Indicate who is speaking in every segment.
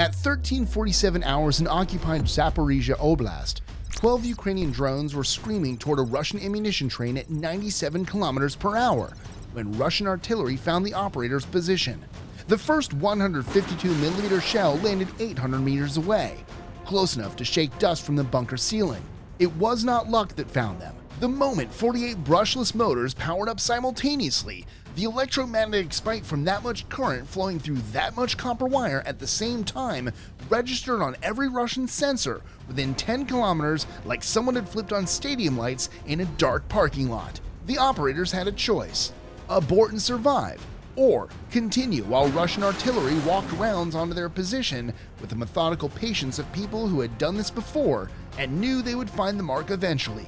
Speaker 1: At 13:47 hours in occupied Zaporizhia Oblast, 12 Ukrainian drones were screaming toward a Russian ammunition train at 97 kilometers per hour when Russian artillery found the operator's position. The first 152mm shell landed 800 meters away, close enough to shake dust from the bunker ceiling. It was not luck that found them. The moment 48 brushless motors powered up simultaneously, the electromagnetic spike from that much current flowing through that much copper wire at the same time registered on every Russian sensor within 10 kilometers like someone had flipped on stadium lights in a dark parking lot. The operators had a choice: abort and survive, or continue while Russian artillery walked rounds onto their position with the methodical patience of people who had done this before and knew they would find the mark eventually.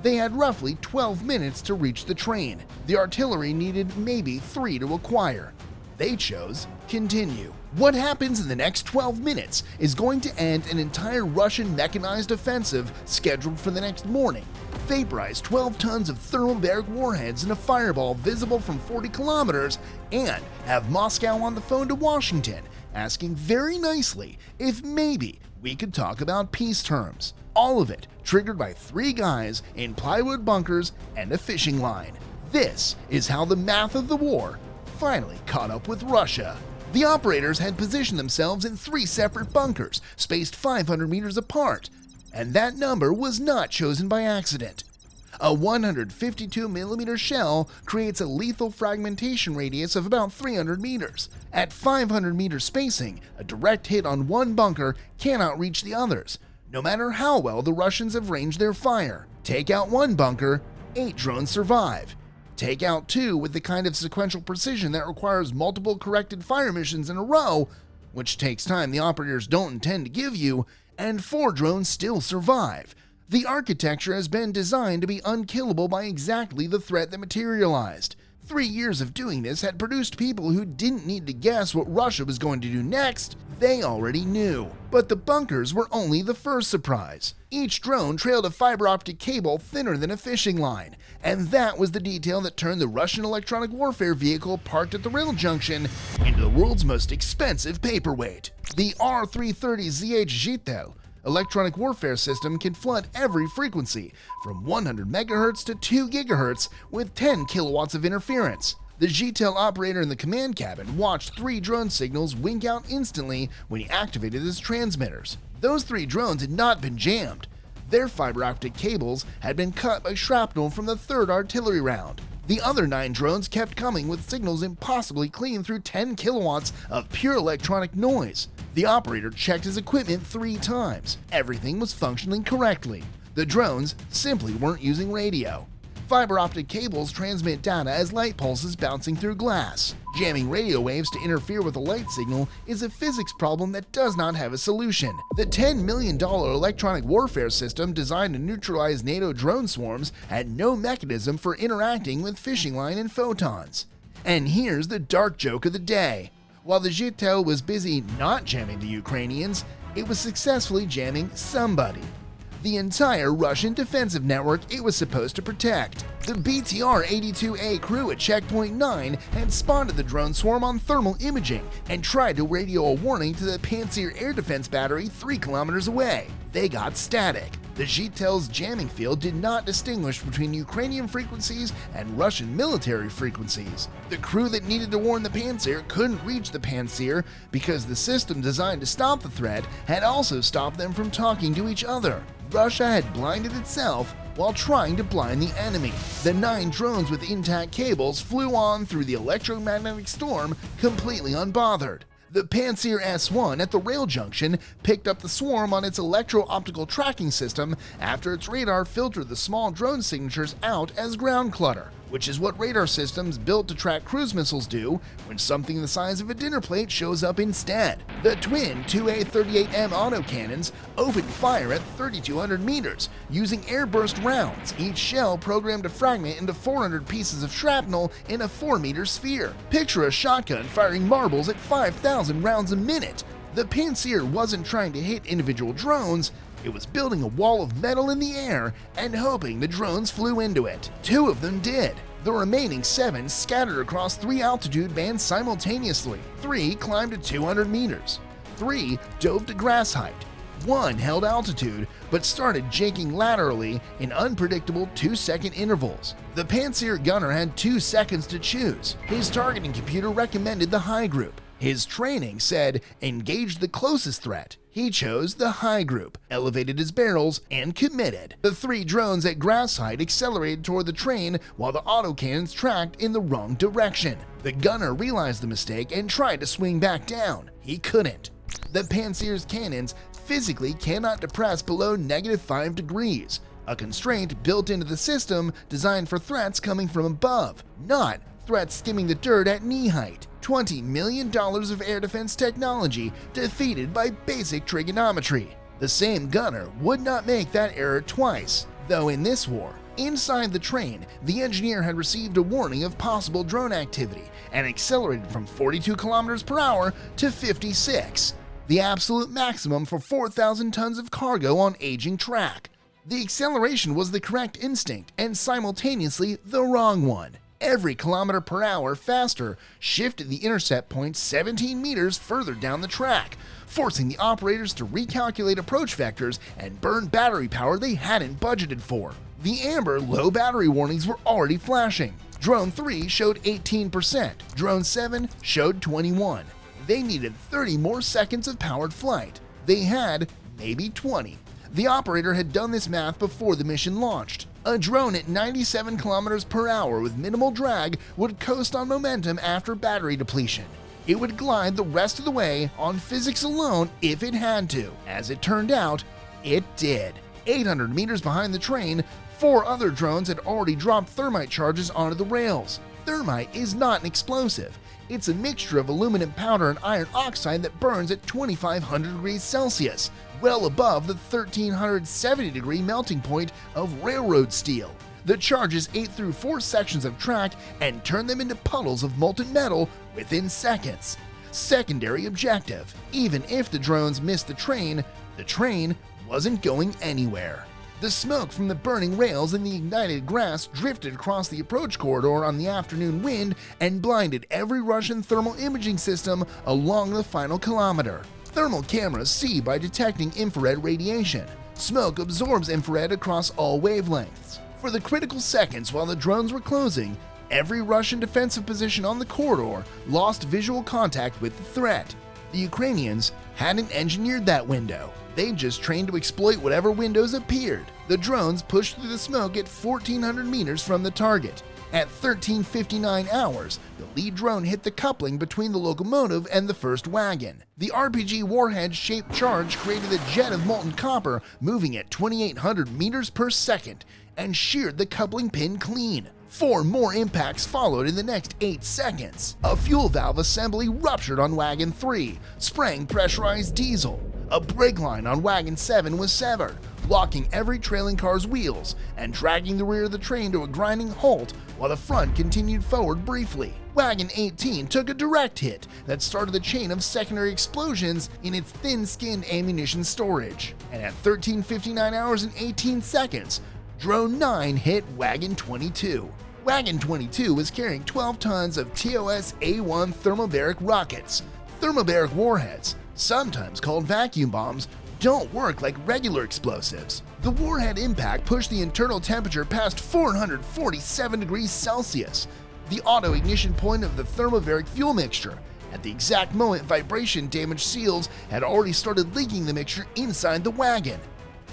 Speaker 1: They had roughly 12 minutes to reach the train. The artillery needed maybe 3 to acquire. They chose continue. What happens in the next 12 minutes is going to end an entire Russian mechanized offensive scheduled for the next morning, vaporize 12 tons of thermal barrack warheads in a fireball visible from 40 kilometers, and have Moscow on the phone to Washington asking very nicely if maybe we could talk about peace terms. All of it triggered by 3 guys in plywood bunkers and a fishing line. This is how the math of the war finally caught up with Russia. The operators had positioned themselves in 3 separate bunkers, spaced 500 meters apart, and that number was not chosen by accident. A 152mm shell creates a lethal fragmentation radius of about 300 meters. At 500 meter spacing, a direct hit on one bunker cannot reach the others, no matter how well the Russians have ranged their fire. Take out one bunker, 8 drones survive. Take out 2 with the kind of sequential precision that requires multiple corrected fire missions in a row, which takes time the operators don't intend to give you, and 4 drones still survive. The architecture has been designed to be unkillable by exactly the threat that materialized. 3 years of doing this had produced people who didn't need to guess what Russia was going to do next. They already knew. But the bunkers were only the first surprise. Each drone trailed a fiber optic cable thinner than a fishing line, and that was the detail that turned the Russian electronic warfare vehicle parked at the rail junction into the world's most expensive paperweight. The R-330ZH Zhitel electronic warfare system can flood every frequency from 100 MHz to 2 GHz with 10 kilowatts of interference. The Zhitel operator in the command cabin watched 3 drone signals wink out instantly when he activated his transmitters. Those 3 drones had not been jammed. Their fiber optic cables had been cut by shrapnel from the 3rd artillery round. The other 9 drones kept coming with signals impossibly clean through 10 kilowatts of pure electronic noise. The operator checked his equipment 3 times. Everything was functioning correctly. The drones simply weren't using radio. Fiber optic cables transmit data as light pulses bouncing through glass. Jamming radio waves to interfere with a light signal is a physics problem that does not have a solution. The $10 million electronic warfare system designed to neutralize NATO drone swarms had no mechanism for interacting with fishing line and photons. And here's the dark joke of the day. While the Zhitel was busy not jamming the Ukrainians, it was successfully jamming somebody: the entire Russian defensive network it was supposed to protect. The BTR-82A crew at Checkpoint 9 had spotted the drone swarm on thermal imaging and tried to radio a warning to the Pantsir air defense battery 3 kilometers away. They got static. The Zhitel's jamming field did not distinguish between Ukrainian frequencies and Russian military frequencies. The crew that needed to warn the Pantsir couldn't reach the Pantsir because the system designed to stop the threat had also stopped them from talking to each other. Russia had blinded itself while trying to blind the enemy. The 9 drones with intact cables flew on through the electromagnetic storm completely unbothered. The Pantsir S-1 at the rail junction picked up the swarm on its electro-optical tracking system after its radar filtered the small drone signatures out as ground clutter, which is what radar systems built to track cruise missiles do when something the size of a dinner plate shows up instead. The twin 2A38M autocannons opened fire at 3,200 meters using airburst rounds, each shell programmed to fragment into 400 pieces of shrapnel in a 4-meter sphere. Picture a shotgun firing marbles at 5,000 rounds a minute. The Pantsir wasn't trying to hit individual drones, it was building a wall of metal in the air and hoping the drones flew into it. 2 of them did. The remaining 7 scattered across 3 altitude bands simultaneously. 3 climbed to 200 meters. 3 dove to grass height. 1 held altitude, but started jaking laterally in unpredictable 2-second intervals. The Pantsir gunner had 2 seconds to choose. His targeting computer recommended the high group. His training said, engage the closest threat. He chose the high group, elevated his barrels, and committed. The 3 drones at grass height accelerated toward the train while the autocannons tracked in the wrong direction. The gunner realized the mistake and tried to swing back down. He couldn't. The Pantsir's cannons physically cannot depress below -5 degrees, a constraint built into the system designed for threats coming from above, not threats skimming the dirt at knee height. $20 million of air defense technology defeated by basic trigonometry. The same gunner would not make that error twice, though in this war, inside the train, the engineer had received a warning of possible drone activity and accelerated from 42 kilometers per hour to 56, the absolute maximum for 4,000 tons of cargo on aging track. The acceleration was the correct instinct and simultaneously the wrong one. Every kilometer per hour faster shifted the intercept point 17 meters further down the track, forcing the operators to recalculate approach vectors and burn battery power they hadn't budgeted for. The amber low battery warnings were already flashing. Drone 3 showed 18%, Drone 7 showed 21%. They needed 30 more seconds of powered flight. They had maybe 20. The operator had done this math before the mission launched. A drone at 97 kilometers per hour with minimal drag would coast on momentum after battery depletion. It would glide the rest of the way on physics alone if it had to. As it turned out, it did. 800 meters behind the train, 4 other drones had already dropped thermite charges onto the rails. Thermite is not an explosive. It's a mixture of aluminum powder and iron oxide that burns at 2,500 degrees Celsius, well above the 1,370 degree melting point of railroad steel. The charges ate through 4 sections of track and turned them into puddles of molten metal within seconds. Secondary objective: even if the drones missed the train wasn't going anywhere. The smoke from the burning rails and the ignited grass drifted across the approach corridor on the afternoon wind and blinded every Russian thermal imaging system along the final kilometer. Thermal cameras see by detecting infrared radiation. Smoke absorbs infrared across all wavelengths. For the critical seconds while the drones were closing, every Russian defensive position on the corridor lost visual contact with the threat. The Ukrainians hadn't engineered that window. They just trained to exploit whatever windows appeared. The drones pushed through the smoke at 1,400 meters from the target. At 13:59 hours, the lead drone hit the coupling between the locomotive and the first wagon. The RPG warhead-shaped charge created a jet of molten copper moving at 2,800 meters per second and sheared the coupling pin clean. 4 more impacts followed in the next 8 seconds. A fuel valve assembly ruptured on Wagon 3, spraying pressurized diesel. A brake line on Wagon 7 was severed, locking every trailing car's wheels and dragging the rear of the train to a grinding halt while the front continued forward briefly. Wagon 18 took a direct hit that started the chain of secondary explosions in its thin-skinned ammunition storage. And at 13:59 hours and 18 seconds, Drone 9 hit Wagon 22. Wagon 22 was carrying 12 tons of TOS A-1 thermobaric rockets. Thermobaric warheads, sometimes called vacuum bombs, don't work like regular explosives. The warhead impact pushed the internal temperature past 447 degrees Celsius, the auto-ignition point of the thermobaric fuel mixture. At the exact moment vibration damaged seals had already started leaking the mixture inside the wagon.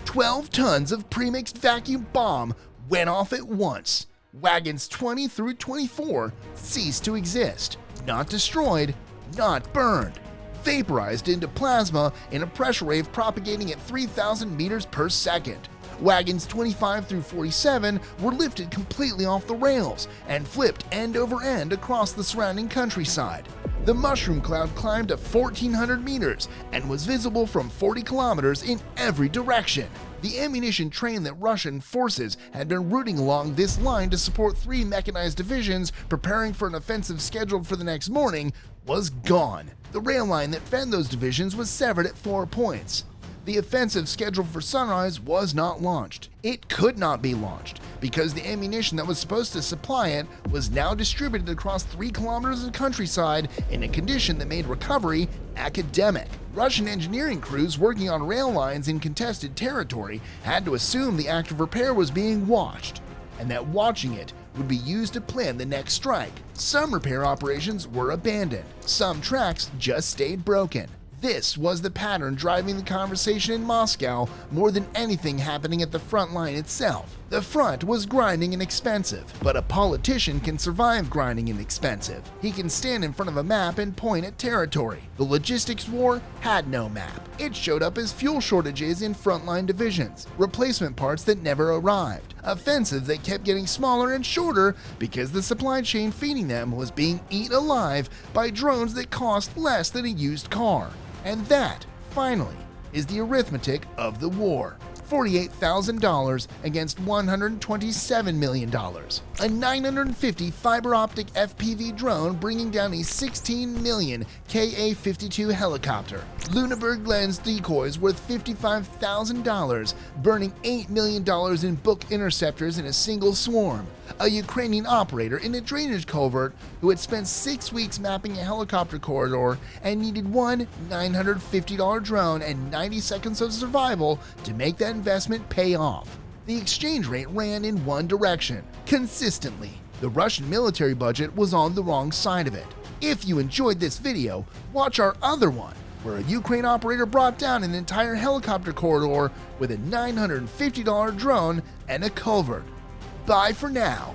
Speaker 1: 12 tons of premixed vacuum bomb went off at once. Wagons 20 through 24 ceased to exist, not destroyed, not burned, vaporized into plasma in a pressure wave propagating at 3,000 meters per second. Wagons 25 through 47 were lifted completely off the rails and flipped end over end across the surrounding countryside. The mushroom cloud climbed to 1,400 meters and was visible from 40 kilometers in every direction. The ammunition train that Russian forces had been routing along this line to support 3 mechanized divisions preparing for an offensive scheduled for the next morning was gone. The rail line that fed those divisions was severed at 4 points. The offensive scheduled for sunrise was not launched. It could not be launched because the ammunition that was supposed to supply it was now distributed across 3 kilometers of countryside in a condition that made recovery academic. Russian engineering crews working on rail lines in contested territory had to assume the act of repair was being watched, and that watching it would be used to plan the next strike. Some repair operations were abandoned. Some tracks just stayed broken. This was the pattern driving the conversation in Moscow more than anything happening at the front line itself. The front was grinding and expensive, but a politician can survive grinding and expensive. He can stand in front of a map and point at territory. The logistics war had no map. It showed up as fuel shortages in frontline divisions, replacement parts that never arrived, offensives that kept getting smaller and shorter because the supply chain feeding them was being eaten alive by drones that cost less than a used car. And that, finally, is the arithmetic of the war. $48,000 against $127 million. A 950 fiber optic FPV drone bringing down a $16 million Ka-52 helicopter. Lüneburg lens decoys worth $55,000, burning $8 million in book interceptors in a single swarm. A Ukrainian operator in a drainage culvert who had spent 6 weeks mapping a helicopter corridor and needed one $950 drone and 90 seconds of survival to make that investment pay off. The exchange rate ran in one direction, consistently. The Russian military budget was on the wrong side of it. If you enjoyed this video, watch our other one, where a Ukraine operator brought down an entire helicopter corridor with a $950 drone and a culvert. Bye for now.